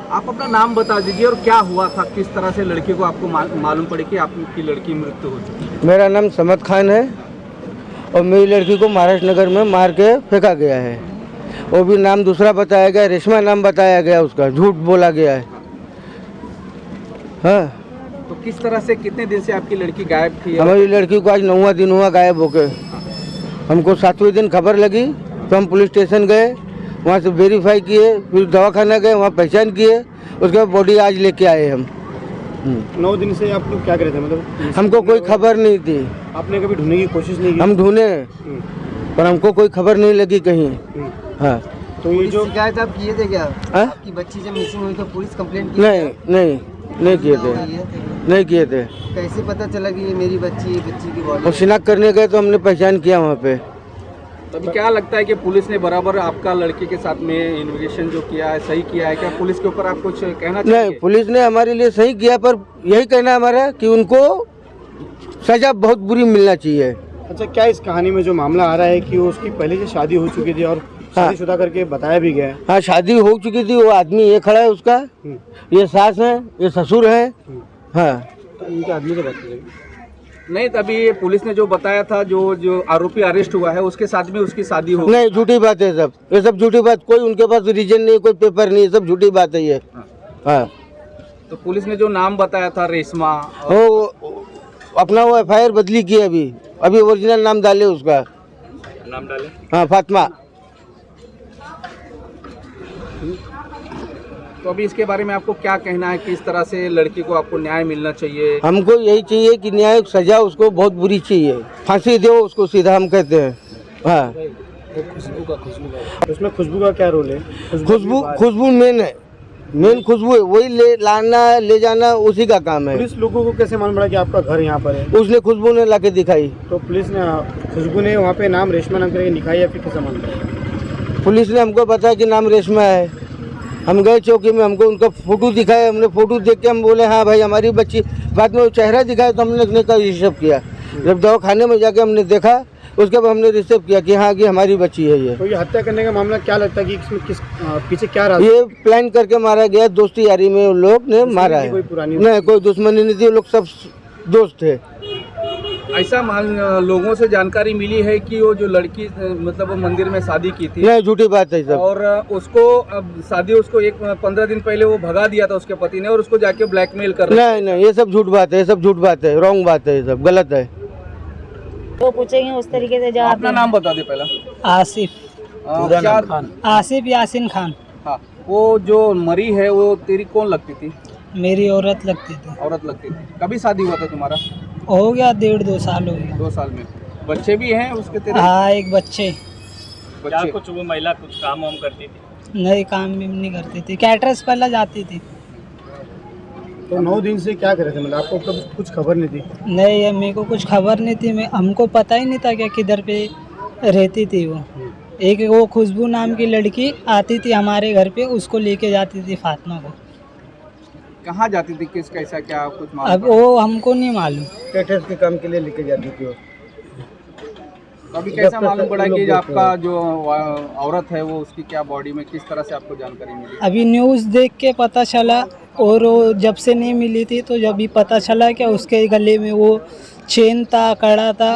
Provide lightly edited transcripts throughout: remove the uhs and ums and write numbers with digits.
आप अपना नाम बता दीजिए और क्या हुआ था, किस तरह से लड़की को आपको मालूम पड़ी कि आपकी लड़की की मृत्यु हो चुकी है? मेरा नाम समद खान है और मेरी लड़की को महाराष्ट्र नगर में मार के फेंका गया है। वो भी नाम दूसरा बताया गया, रेशमा नाम बताया गया, उसका झूठ बोला गया है। हाँ, तो किस तरह से, कितने दिन से आपकी लड़की गायब थी? हमारी लड़की को आज 9वां दिन हुआ गायब होके। हमको 7वें दिन खबर लगी तो हम पुलिस स्टेशन गए, वहाँ से वेरीफाई किए, फिर दवाखाना गए, वहाँ पहचान किए, उसके बाद बॉडी आज लेके आए हम। 9 दिन से आप लोग क्या कर रहे थे? मतलब हमको कोई खबर नहीं थी। आपने कभी ढूंढने की कोशिश नहीं की? हम ढूंढे पर हमको कोई खबर नहीं लगी कहीं। हाँ, तो ये जो शिकायत आप किए थे क्या? हाँ? आपकी बच्ची जब मिसिंग हुई तो पुलिस कंप्लेंट की? नहीं किए थे, नहीं किए थे। कैसे पता चला कि ये मेरी बच्ची है, बच्ची की बॉडी? और शिनाख्त करने गए तो हमने पहचान किया वहाँ पे। तभी क्या लगता है कि पुलिस ने बराबर आपका लड़की के साथ में इन्वेस्टिगेशन जो किया है सही किया है क्या? पुलिस के ऊपर आप कुछ कहना चाहिए? नहीं, पुलिस ने हमारे लिए सही किया, पर यही कहना हमारा कि उनको सजा बहुत बुरी मिलना चाहिए। अच्छा, क्या इस कहानी में जो मामला आ रहा है कि वो उसकी पहले से शादी हो चुकी थी और शादीशुदा करके बताया भी गया है? हाँ, शादी हो चुकी थी। वो आदमी ये खड़ा है उसका, ये सास है, ये ससुर है। हाँ, तो इनके आदमी से बात करेंगे। नहीं, तभी पुलिस ने जो बताया था, जो आरोपी अरेस्ट हुआ है उसके साथ भी उसकी शादी हो। नहीं, झूठी बात है सब, ये सब झूठी बात। कोई उनके पास रीजन नहीं, कोई पेपर नहीं, सब झूठी बात है ये। हाँ, तो पुलिस ने जो नाम बताया था रेशमा, वो अपना वो FIR बदली की अभी ओरिजिनल नाम डाले उसका। नाम डाले। हाँ, फातिमा। तो अभी इसके बारे में आपको क्या कहना है? किस तरह से लड़की को आपको न्याय मिलना चाहिए? हमको यही चाहिए कि न्याय सजा उसको बहुत बुरी चाहिए, फांसी दो उसको, सीधा हम कहते हैं। हाँ, उसमें खुशबू का क्या रोल है? खुशबू मेन है, मेन खुशबू है, वही ले जाना उसी का काम है। पुलिस लोगों को कैसे मालूम पड़ा कि आपका घर यहाँ पर है? उसने खुशबू ने लाके दिखाई। तो पुलिस ने, खुशबू ने वहाँ पे नाम रेशमा नाम करके लिखा है या फिर कैसे मालूम पड़ा? पुलिस ने हमको बताया कि नाम रेशमा है। हम गए चौकी में, हमको उनका फोटो दिखाया, हमने फोटो देख के हम बोले हाँ भाई हमारी बच्ची। बाद में वो चेहरा दिखाया तो हमने का रिसीव किया। जब दवाखाने में जाके हमने देखा, उसके बाद हमने रिसीव किया कि हाँ कि हमारी बच्ची है ये। तो ये हत्या करने का मामला क्या लगता है कि इसमें किस पीछे क्या रहा? ये प्लान करके मारा गया, दोस्ती यारी में उन लोग ने मारा है। कोई पुरानी नहीं, कोई दुश्मनी नहीं थी, वो लोग सब दोस्त थे। ऐसा लोगों से जानकारी मिली है कि वो जो लड़की मतलब वो मंदिर में शादी की थी। नहीं, झूठी बात है सब। और उसको शादी उसको 15 दिन पहले वो भगा दिया था उसके पति ने, और उसको जाके ब्लैकमेल कर रहा है। नहीं, ये सब झूठ बात है, ये सब झूठ बात है, रॉन्ग बात है, ये सब गलत है। वो पूछेंगे उस तरीके से जवाब। अपना नाम बता दे पहला। आसिफ यासीन खान। हाँ, वो जो मरी है वो तेरी कौन लगती थी? मेरी औरत लगती थी। औरत लगती थी। कभी शादी हुआ था तुम्हारा? हो गया 1.5-2 साल हो गया। 2 साल में। बच्चे भी हैं उसके तेरे? हाँ, एक बच्चे। क्या कुछ वो महिला कुछ काम वाम करती थी? नहीं, काम भी नहीं करती थी, कैटरस पहले जाती थी। तो 9 दिन से क्या कर रहे थे? मतलब आपको कब कुछ खबर नहीं थी? नहीं, ये मेरे को कुछ खबर नहीं थी, हमको पता ही नहीं था क्या किधर पे रहती थी वो। एक वो खुशबू नाम की लड़की आती थी हमारे घर पे, उसको लेके जाती थी फातिमा को। कहाँ जाती थी, किस कैसा क्या कुछ मालूम? अब वो हमको नहीं मालूम। कैटर्स के काम के लिए लेके जाती थी। अभी कैसा मालूम पड़ा कि आपका जो औरत है वो उसकी क्या बॉडी में किस तरह से आपको जानकारी मिली? अभी न्यूज़ देख के पता चला, और वो जब से नहीं मिली थी तो जब भी पता चला कि उसके गले में वो चेन था, कड़ा था,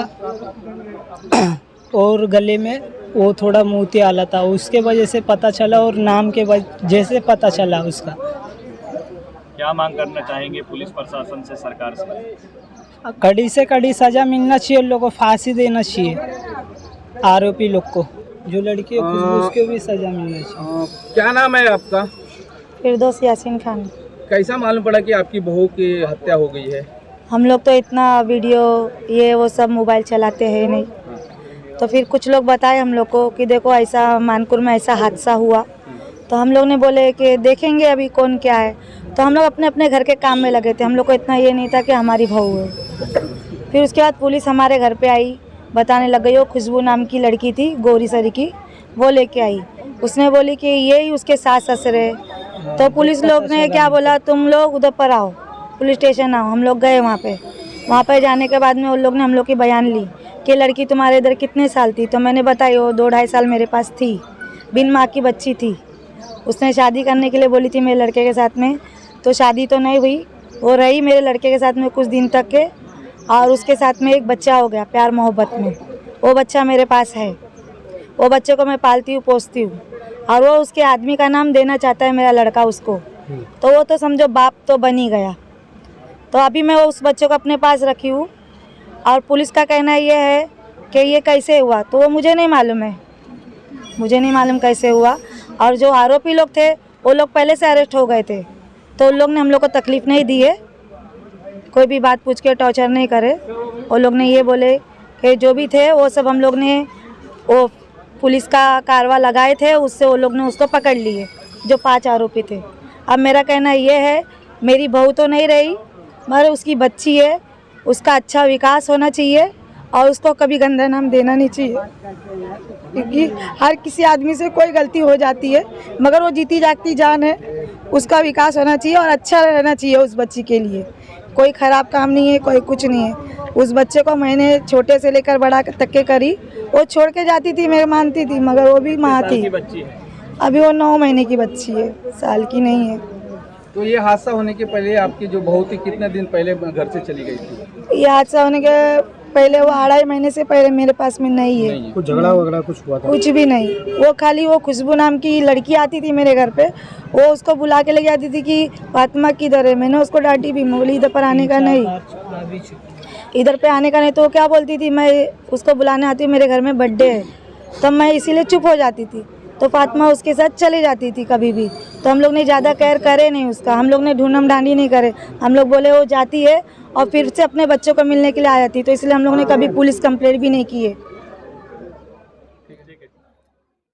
और गले में वो थोड़ा मोतियाला था, उसके वजह से पता चला, और नाम के वजह से पता चला उसका। क्या मांग करना चाहेंगे पुलिस प्रशासन से, सरकार से? कड़ी से कड़ी सजा मिलना चाहिए, लोगों को फांसी देना चाहिए आरोपी लोग को, जो लड़की है उसको भी सजा मिलना चाहिए। क्या नाम है आपका? फिरदौस यासीन खान। कैसा मालूम पड़ा कि आपकी बहू की हत्या हो गई है? हम लोग तो इतना वीडियो ये वो सब मोबाइल चलाते हैं नहीं, तो फिर कुछ लोग बताए हम लोग को कि देखो ऐसा मानपुर में ऐसा हादसा हुआ, तो हम लोग ने बोले कि देखेंगे अभी कौन क्या है, तो हम लोग अपने अपने घर के काम में लगे थे। हम लोग को इतना ये नहीं था कि हमारी बहू है। फिर उसके बाद पुलिस हमारे घर पे आई, बताने लग गई वो खुशबू नाम की लड़की थी गोरी सरी की, वो लेके आई। उसने बोली कि यही उसके सास ससुर है। तो पुलिस लोग ने क्या बोला, तुम लोग उधर पर आओ, पुलिस स्टेशन आओ। हम लोग गए वहाँ पे जाने के बाद में उन लोग ने हम लोग की बयान ली कि लड़की तुम्हारे इधर कितने साल थी, तो मैंने बताई वो 2-2.5 साल मेरे पास थी, बिन माँ की बच्ची थी। उसने शादी करने के लिए बोली थी मेरे लड़के के साथ में, तो शादी तो नहीं हुई, वो रही मेरे लड़के के साथ में कुछ दिन तक के, और उसके साथ में एक बच्चा हो गया प्यार मोहब्बत में। वो बच्चा मेरे पास है, वो बच्चे को मैं पालती हूँ, पोसती हूँ, और वो उसके आदमी का नाम देना चाहता है मेरा लड़का उसको, तो वो तो समझो बाप तो बन ही गया। तो अभी मैं उस बच्चे को अपने पास रखी हूँ, और पुलिस का कहना ये है कि ये कैसे हुआ, तो वो मुझे नहीं मालूम है, मुझे नहीं मालूम कैसे हुआ। और जो आरोपी लोग थे वो लोग पहले से अरेस्ट हो गए थे, तो उन लोग ने हम लोग को तकलीफ़ नहीं दी है, कोई भी बात पूछ के टॉर्चर नहीं करे। वो लोग ने ये बोले कि जो भी थे वो सब हम लोग ने वो पुलिस का कारवा लगाए थे, उससे वो लोग ने उसको पकड़ लिए जो 5 आरोपी थे। अब मेरा कहना ये है, मेरी बहू तो नहीं रही मगर उसकी बच्ची है, उसका अच्छा विकास होना चाहिए और उसको कभी गंदा नाम देना नहीं चाहिए, क्योंकि हर किसी आदमी से कोई गलती हो जाती है, मगर वो जीती जागती जान है, उसका विकास होना चाहिए और अच्छा रहना चाहिए उस बच्ची के लिए। कोई ख़राब काम नहीं है, कोई कुछ नहीं है। उस बच्चे को मैंने छोटे से लेकर बड़ा तक के करी, वो छोड़ के जाती थी, मैं मानती थी, मगर वो भी माँ थी। अभी वो 9 महीने की बच्ची है, साल की नहीं है। तो ये हादसा होने के पहले आपकी जो बहू थी कितने दिन पहले घर से चली गई थी? ये हादसा होने के पहले वो 2.5 महीने से पहले मेरे पास में नहीं है। कुछ झगड़ा वगड़ा कुछ हुआ था? कुछ भी नहीं, वो खाली वो खुशबू नाम की लड़की आती थी मेरे घर पे, वो उसको बुला के ले जाती थी कि फातिमा किधर है। मैंने उसको डांटी भी, बोली इधर पर आने का नहीं, इधर पे आने का नहीं। तो वो क्या बोलती थी, मैं उसको बुलाने आती हूँ, मेरे घर में बर्थडे है, तब मैं इसीलिए चुप हो जाती थी। तो फातिमा उसके साथ चली जाती थी कभी भी, तो हम लोग ने ज़्यादा केयर करे नहीं उसका, हम लोग ने ढूंढम ढांडी नहीं करे। हम लोग बोले वो जाती है और फिर से अपने बच्चों को मिलने के लिए आ जाती, तो इसलिए हम लोग ने कभी पुलिस कंप्लेंट भी नहीं की है।